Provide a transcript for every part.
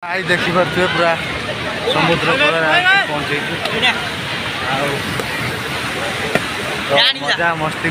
आई देखी पारे पूरा समुद्र पहुँचे मजा मस्ती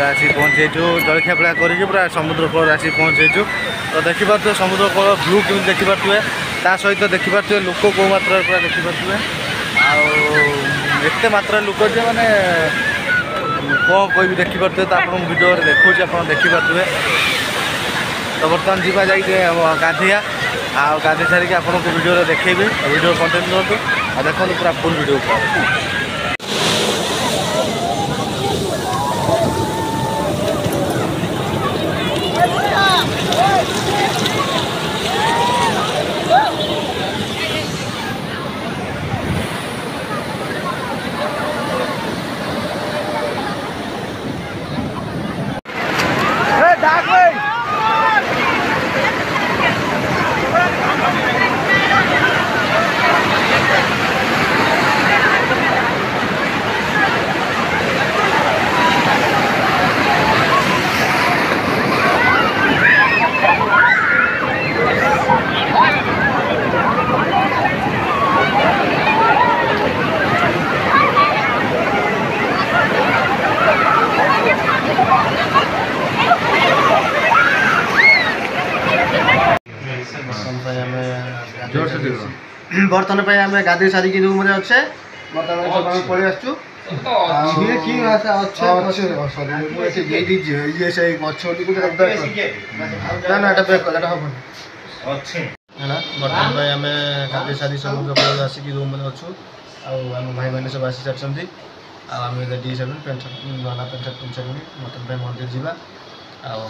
आसी पहुँचे जलखिया फलिया कर समुद्र कूल आसी पहुँचे तो देखिपे समुद्र कूल भ्यू केमी देखिपे ता सहित देखिपे लोक कौ मात्रा पूरा देखिपे आते मात्रा लोक जे मैंने कौन कह देखिपे तो आप भिडियो देखा आप देखिपे तो बर्तमान जीवा जा गाधिया गाधे सारिक आपको वीडियो देखेबी वीडियो कंटेंट करूँ और देखो पूरा फुल वीडियो बर्तन आम गाधे सारिक रूम अच्छे बर्तमान पलि आसु बर्तमान आम गाधे सारी समुद्र कूल आसिक रूम अच्छु आम भाई मैंने सब आसी सारी आम रेडी हिसाब पेंट नाना पेंट सार्ट पिंधि सारे बर्तमान मंदिर जावा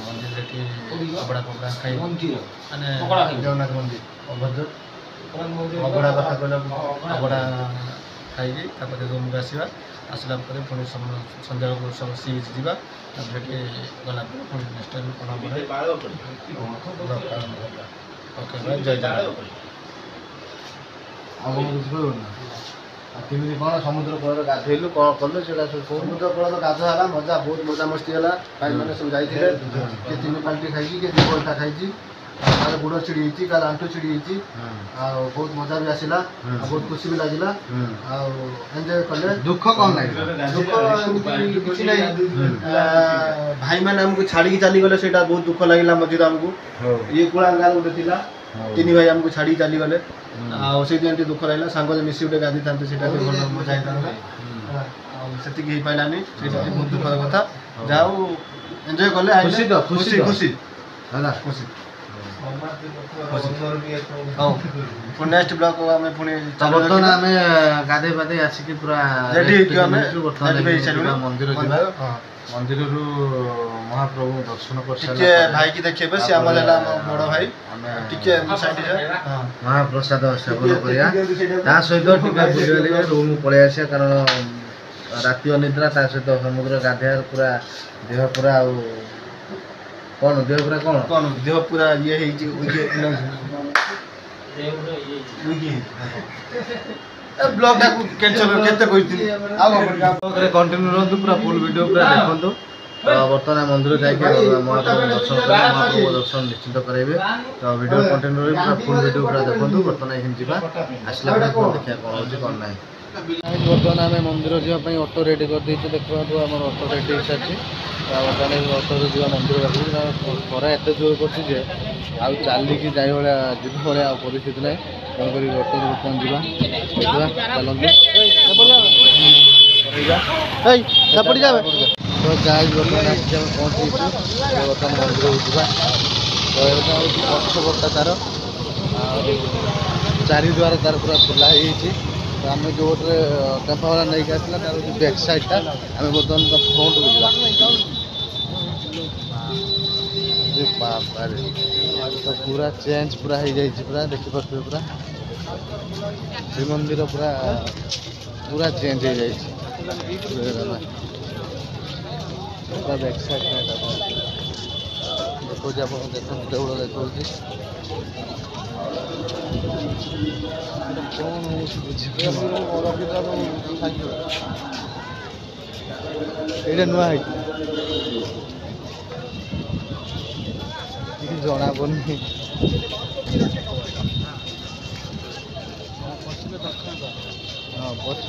मंदिर अबड़ा कपड़ा खाई माने जगन्नाथ मंदिर अभद्र अबड़ा कथा कहला अबड़ा खाई रूम को आसवा आसला पुणी सन्ध्या सब सी बीच जावा गला पुणी नेक्स्ट टाइम ओके भाई जय जगन्नाथ केमी कौन समुद्र कूल गाधेलु कौन कलु समुद्र कूल गाधा मजा बहुत मजा मस्ती है भाई मैंने सब जाइए किए 3 बाल्टी खाई किए 2 घंटा खाई काले गुड़ छिड़ी काले आंटू छिड़ी बहुत मजा भी आसला बहुत खुशी भी लगे एंजॉय कले दुख कौन लगे दुख किसी ना भाई मैंने आमको छाड़ी चली गले से बहुत दुख लगे मझे आमको ये कूड़ा गोटे थी 3 भाई आमको छाड़ी चली गले से दुख लगे सांग मिसी गोटे गाधी था भल मजा से पारानी बहुत दुख कथा जाओ एंजॉय कले खुशी तो खुशी खुशी है खुशी नेक्स्ट ब्लॉग बर्तमान आम गाधे पाधे आसिक पूरा मंदिर मंदिर महाप्रभु दर्शन कर भाई की देखिए बड़ भाई महाप्रसाद सेवन कर सहित रूम पलि आस कारण राति अनिद्रा सहित समुद्र गाधेर पूरा देह पूरा कौन देह पूरा कौन देह पूरा ये ब्लॉग कैंसल कंटिन्यू रहतु पूरा फुल वीडियो पूरा देखो बर्तमान मंदिर जाकर महाप्रभु दर्शन कर महाप्रभु दर्शन निश्चित करेंगे तो वीडियो कंटिन्यू पूरा फुल वीडियो पूरा देखो बर्तमान जा आसला देखा कौन हो कौन ना बर्तमान आम मंदिर जावाई ऑटो रेडी कर देखो आम ऑटो रेडी हो सारी बर्तमान ऑटो जा मंदिर पास खरा एत जोर कर चलिकी जाए भाया जीव भाया परिस्थिति ना तेणुक ऑटो बर्तमान जा चलते तो गाइस बर्तमान आसिक पहुँची बर्तमान मंदिर जा तो यहाँ पक्षपटा तार चारिद्वार तार पूरा खोला तो आम जो गोटे टेम्पो वाला नहीं आसला तार बैक साइडटा आम बर्तमान फ्रंट को जा तो पूरा चेंज पूरा हो जाए पूरा देखिपे पूरा श्रीमंदिर पूरा पूरा चेंज हो जाए बैक साइड देखो देखो देवड़ देखो ये नुआ जना पड़नी हाँ पछ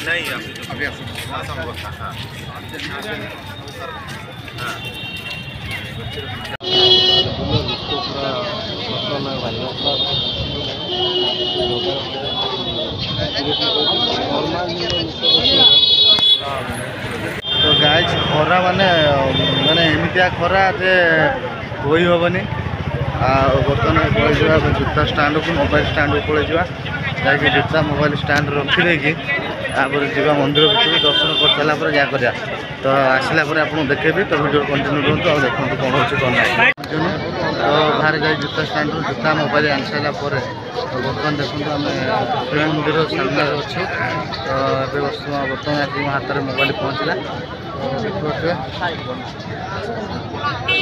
नहीं अभी तो गाइज खरा माने एमतिया खरा जे होई होबनी बर्तमान पलैया जूता स्टाण्ड को मोबाइल स्टाण्ड को पलैया जाकि जूता मोबाइल स्टाण्ड रखी देकी तापर जीवा मंदिर भीतर दर्शन कर सारा पर क्या करा तो आसला आपको देखेबी तो वीडियो कंटिन्यू रुहतु और देखो कौन हो तो बाहर जाए जूता स्टाण्ड जूता मोबाइल आनी सारा तो बर्तमान देखो आम शिव मंदिर सामने अच्छे तो बर्तमान आज मो हाथ में मोबाइल पहुँचला देखिए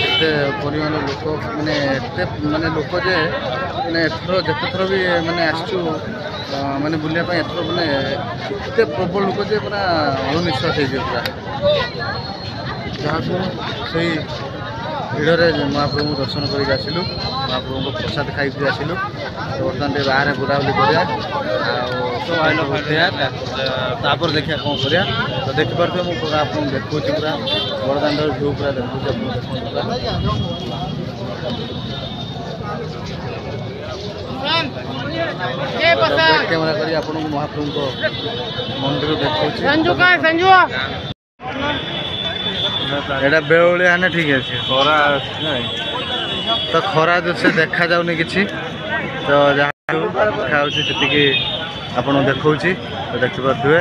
एते परिमाण लोक मैंने माने लोक जे मैंने एथर जिते थर भी मैंने आसचु माने बुलिया एथर मैंने एते प्रबल लोक जे पूरा अणुनिश्वास हो पूरा जहाँ से भिड़े महाप्रभु दर्शन करके आसलु महाप्रभु को प्रसाद खाई आसलु बर्तमान बाहर बुलाबुली करापर देखिए कौन करा तो देखिपे मुझे आपको देखूँ पूरा बड़दाण्ड भ्यू पूरा देखूँ कैमेरा कर आपको महाप्रभु को मंदिर देखा एटा बेउलिया है ठीक है खरा तो खरा से देखा जाऊनी किसी तो जहाँ देखा से आपन देखा तो देखिपे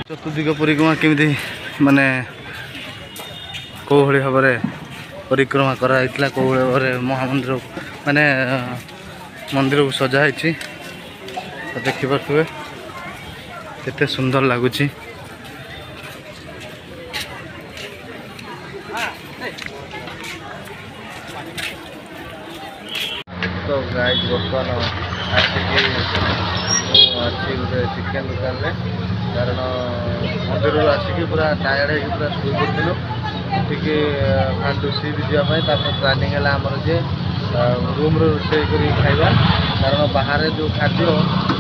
चतुर्दिग परिक्रमा केमी माने कौ भाव में परिक्रमा कराइला कौ भाव में महामंदिर माने मंदिर को सजाई तो देखिपे केते सुंदर लगुच तो गाइस बर्तमान आसिक अच्छी गोटे चिकेन दुकान में कारण मंदिर आसिक पूरा टायर्ड है पूरा शुई पड़ू टी फाटू सी भी जावाई प्लानिंग है आमर जे रूम रोषे कर खाइबा कारण बाहर जो खाद्य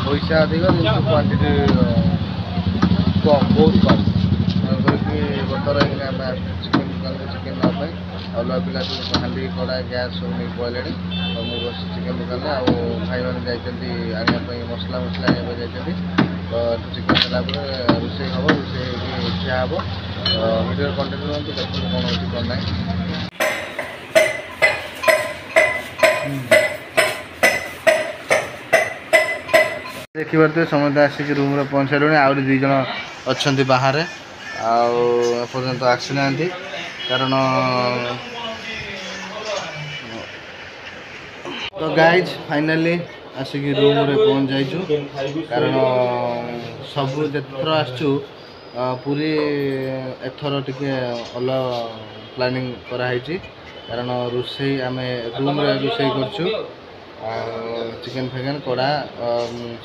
पैसा अधिक क्वांटिटी कम बहुत कम बतर आम चिकेन दुकान को चिकेन नापी अलग पिला सब हांडी कड़ा गैस सब नहीं पड़े तो मुझे बस चिकेन दुकान में भाई मैंने जाने मसला मसला आने जाती तो चिकेन देला रोषे हम रोषे खिया हम वीडियो कंटेंट रुहतु देखते कौन हो कौन ना देखिए समस्त आसिक रूम रे पहुँच सारे आउरी 2 जन अच्छा बाहर आपर्यंत आसी ना कारण तो गाइज फाइनाली आसिक रूम रे पहुँच जाइछु कारण सब जथर आसचु पूरी एथर टिके अलग प्लानिंग कराई कारण रोषे आम रूम रे रोषे करछु चिकेन फैकेन कड़ा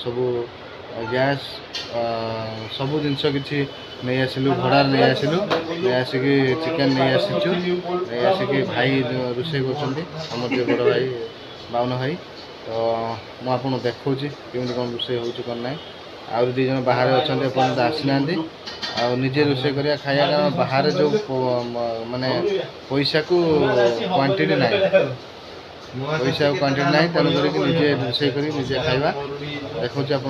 सब गैस सब जिनस कि नहीं आसलु भड़ा नहीं आसलु नहीं आसिक चिकेन नहीं आसीचु नहीं आसिक भाई रोषे कर बड़ भाई बावन भाई तो मुझे देखा केमी कौन रोषे हो कौन ना आउरी 2 जन बाहर अच्छा एपर्यंत आसी ना निजे रोषे करिया खाया कारण बाहर जो माने पैसा को क्वांटिटी ना पैसा क्वांटिटी ना तेणुक निजे रोषे कर निजे खाइबा देखो आप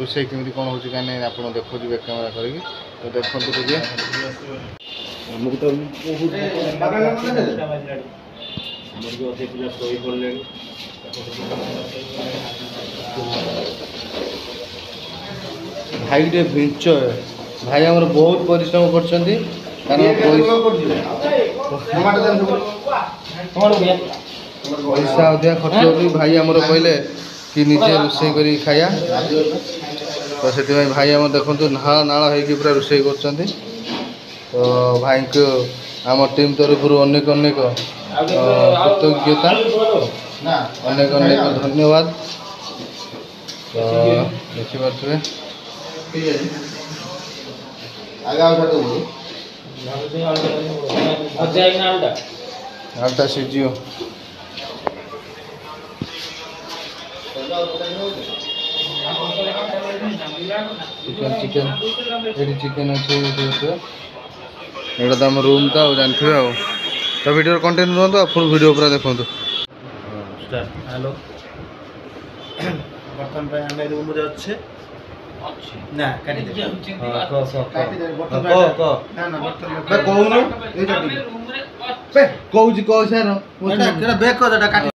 रोषे केमी कौन हो आप देखो कैमेरा कर तो देखते टे भाई टे बिंच भाई आम बहुत परिश्रम कर पैसा अधिक खर्च भाई आमर कहले कि निजे रोषे करी खाया तो से भाई आम देखु नाल नाल हो पूरा रोषे कर तो भाई को आम टीम तरफ अनेक अनेक कृतज्ञता अनेक अनेक धन्यवाद। तो देखिए आलटा सीझियो चिकन चिकन ये चिकन अच्छे एटा तो आम रूम तो जानते हो तो वीडियो कंटेंट रुहतु फुल वीडियो पूरा देखो। हेलो बर्तन पे आमे रूम रे अच्छे ना काटी दे ना ना बर्तन कहूनु कौच कह सर बेक कर काटी